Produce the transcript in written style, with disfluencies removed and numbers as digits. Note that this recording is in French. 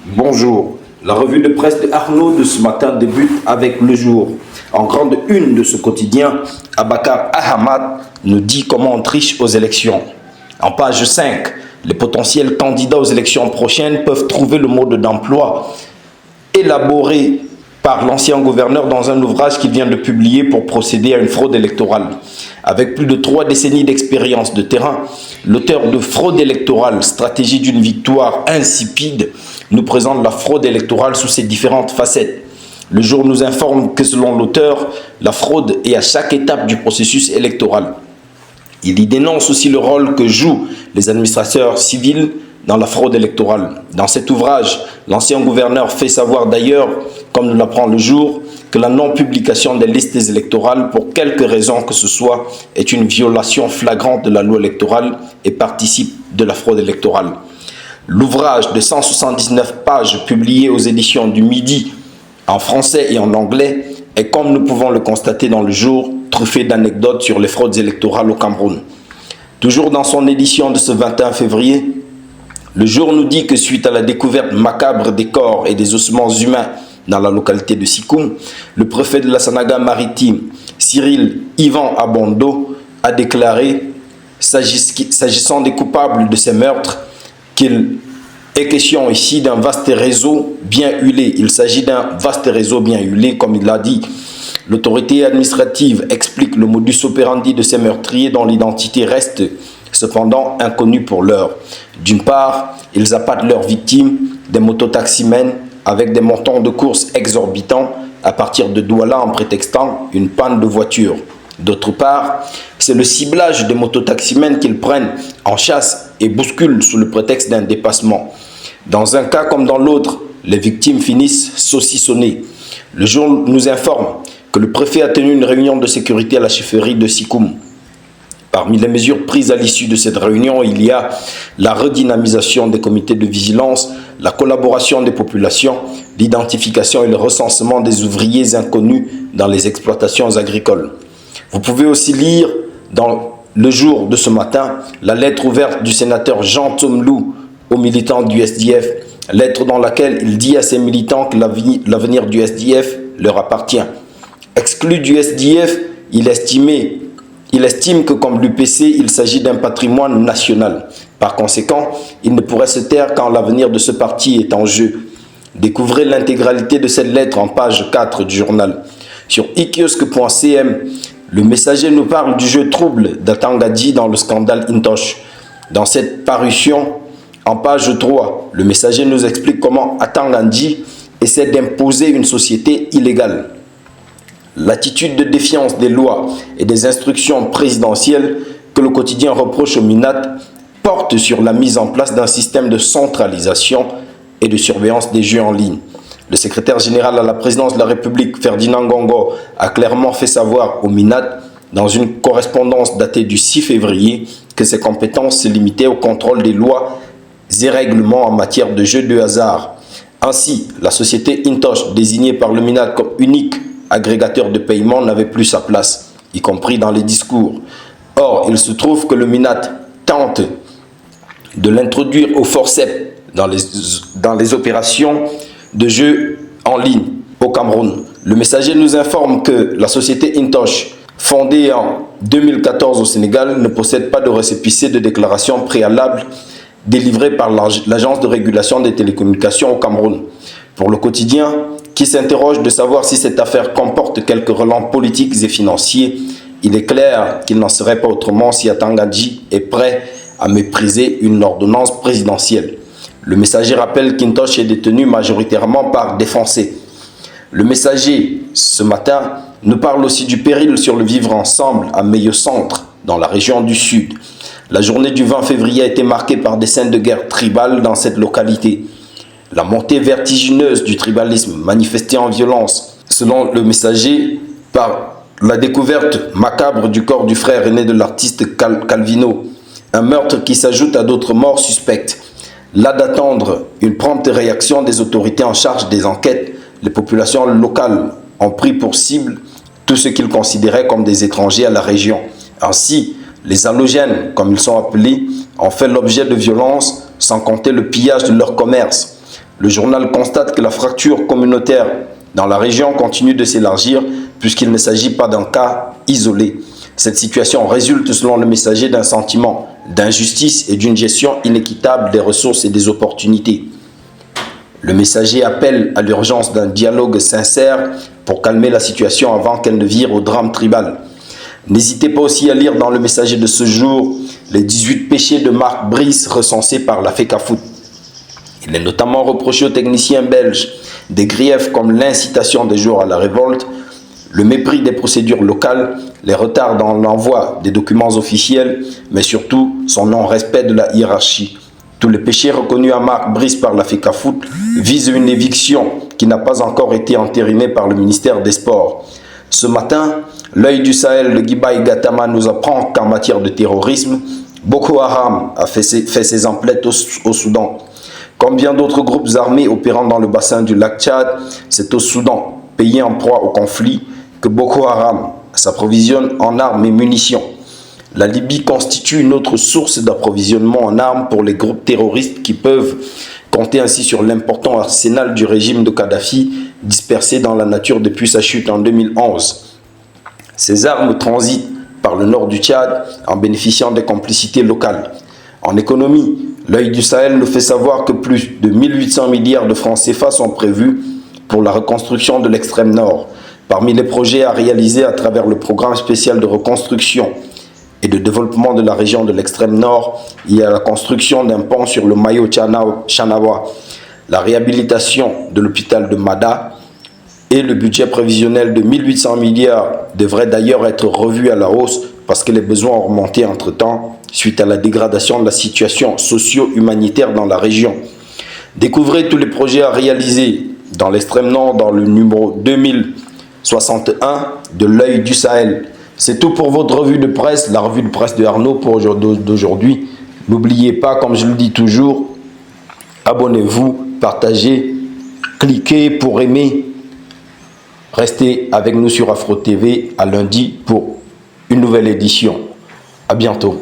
Bonjour. La revue de presse de Arnaud de ce matin débute avec Le Jour. En grande une de ce quotidien, Abakar Ahmad nous dit comment on triche aux élections. En page 5, les potentiels candidats aux élections prochaines peuvent trouver le mode d'emploi élaboré par l'ancien gouverneur dans un ouvrage qu'il vient de publier pour procéder à une fraude électorale. Avec plus de 3 décennies d'expérience de terrain, l'auteur de Fraude électorale, stratégie d'une victoire insipide, nous présente la fraude électorale sous ses différentes facettes. Le Jour nous informe que selon l'auteur, la fraude est à chaque étape du processus électoral. Il y dénonce aussi le rôle que jouent les administrateurs civils dans la fraude électorale. Dans cet ouvrage, l'ancien gouverneur fait savoir d'ailleurs, comme nous l'apprend Le Jour, que la non-publication des listes électorales, pour quelque raison que ce soit, est une violation flagrante de la loi électorale et participe de la fraude électorale. L'ouvrage de 179 pages publié aux éditions du Midi en français et en anglais est, comme nous pouvons le constater dans Le Jour, truffé d'anecdotes sur les fraudes électorales au Cameroun. Toujours dans son édition de ce 21 février, Le Jour nous dit que suite à la découverte macabre des corps et des ossements humains dans la localité de Sikoum, le préfet de la Sanaga maritime, Cyril Ivan Abondo, a déclaré, s'agissant des coupables de ces meurtres, qu'il est question ici d'un vaste réseau bien huilé. Il s'agit d'un vaste réseau bien huilé, comme il l'a dit. L'autorité administrative explique le modus operandi de ces meurtriers dont l'identité reste cependant inconnue pour l'heure. D'une part, ils appâtent leurs victimes, des mototaximens, avec des montants de course exorbitants à partir de Douala en prétextant une panne de voiture. D'autre part, c'est le ciblage des mototaximens qu'ils prennent en chasse et bousculent sous le prétexte d'un dépassement. Dans un cas comme dans l'autre, les victimes finissent saucissonnées. Le Jour nous informe que le préfet a tenu une réunion de sécurité à la chefferie de Sikoum. Parmi les mesures prises à l'issue de cette réunion, il y a la redynamisation des comités de vigilance, la collaboration des populations, l'identification et le recensement des ouvriers inconnus dans les exploitations agricoles. Vous pouvez aussi lire dans Le Jour de ce matin la lettre ouverte du sénateur Jean Tsomlou aux militants du SDF, lettre dans laquelle il dit à ses militants que l'avenir du SDF leur appartient. Exclu du SDF, il estime que comme l'UPC, il s'agit d'un patrimoine national. Par conséquent, il ne pourrait se taire quand l'avenir de ce parti est en jeu. Découvrez l'intégralité de cette lettre en page 4 du journal. Sur ikiosque.cm, le Messager nous parle du jeu trouble d'Atangadji dans le scandale Intosh. Dans cette parution, en page 3, le Messager nous explique comment Atangadji essaie d'imposer une société illégale. L'attitude de défiance des lois et des instructions présidentielles que le quotidien reproche au MINAT porte sur la mise en place d'un système de centralisation et de surveillance des jeux en ligne. Le secrétaire général à la présidence de la République, Ferdinand Gongo, a clairement fait savoir au MINAT, dans une correspondance datée du 6 février, que ses compétences se limitaient au contrôle des lois et règlements en matière de jeux de hasard. Ainsi, la société Intosh, désignée par le MINAT comme unique agrégateur de paiement, n'avait plus sa place, y compris dans les discours. Or, il se trouve que le MINAT tente de l'introduire au forceps dans les opérations de jeux en ligne au Cameroun. Le Messager nous informe que la société Intosh, fondée en 2014 au Sénégal, ne possède pas de récépissé de déclaration préalable délivré par l'Agence de régulation des télécommunications au Cameroun. Pour le quotidien, qui s'interroge de savoir si cette affaire comporte quelques relents politiques et financiers, il est clair qu'il n'en serait pas autrement si Atangadji est prêt à mépriser une ordonnance présidentielle. Le Messager rappelle qu'Intosh est détenu majoritairement par des Français. Le Messager, ce matin, nous parle aussi du péril sur le vivre ensemble à Meilleux-Centre, dans la région du Sud. La journée du 20 février a été marquée par des scènes de guerre tribale dans cette localité. La montée vertigineuse du tribalisme manifesté en violence, selon le Messager, par la découverte macabre du corps du frère aîné de l'artiste Calvino, un meurtre qui s'ajoute à d'autres morts suspectes. Là d'attendre une prompte réaction des autorités en charge des enquêtes, les populations locales ont pris pour cible tous ceux qu'ils considéraient comme des étrangers à la région. Ainsi, les halogènes, comme ils sont appelés, ont fait l'objet de violences, sans compter le pillage de leur commerce. Le journal constate que la fracture communautaire dans la région continue de s'élargir puisqu'il ne s'agit pas d'un cas isolé. Cette situation résulte, selon le messager, d'un sentiment d'injustice et d'une gestion inéquitable des ressources et des opportunités. Le messager appelle à l'urgence d'un dialogue sincère pour calmer la situation avant qu'elle ne vire au drame tribal. N'hésitez pas aussi à lire dans le messager de ce jour les 18 péchés de Marc Brice recensés par la FECAFOOT. Il est notamment reproché aux techniciens belges des griefs comme l'incitation des joueurs à la révolte, le mépris des procédures locales, les retards dans l'envoi des documents officiels, mais surtout son non-respect de la hiérarchie. Tous les péchés reconnus à Marc Brice par la FECAFOOT visent une éviction qui n'a pas encore été entérinée par le ministère des Sports. Ce matin, l'œil du Sahel, le Guibaï Gatama, nous apprend qu'en matière de terrorisme, Boko Haram a fait ses emplettes au Soudan. Comme bien d'autres groupes armés opérant dans le bassin du lac Tchad, c'est au Soudan, pays en proie au conflit, que Boko Haram s'approvisionne en armes et munitions. La Libye constitue une autre source d'approvisionnement en armes pour les groupes terroristes qui peuvent compter ainsi sur l'important arsenal du régime de Kadhafi dispersé dans la nature depuis sa chute en 2011. Ces armes transitent par le nord du Tchad en bénéficiant des complicités locales. En économie, l'œil du Sahel nous fait savoir que plus de 1800 milliards de francs CFA sont prévus pour la reconstruction de l'extrême nord. Parmi les projets à réaliser à travers le programme spécial de reconstruction et de développement de la région de l'extrême nord, il y a la construction d'un pont sur le Mayo Chanawa, la réhabilitation de l'hôpital de Mada et le budget prévisionnel de 1800 milliards devrait d'ailleurs être revu à la hausse parce que les besoins ont remonté entre-temps suite à la dégradation de la situation socio-humanitaire dans la région. Découvrez tous les projets à réaliser dans l'extrême nord dans le numéro 2061 de l'œil du Sahel. C'est tout pour votre revue de presse, la revue de presse de Arnaud pour d'aujourd'hui. N'oubliez pas, comme je le dis toujours, abonnez-vous, partagez, cliquez pour aimer. Restez avec nous sur Afro TV à lundi pour une nouvelle édition. À bientôt.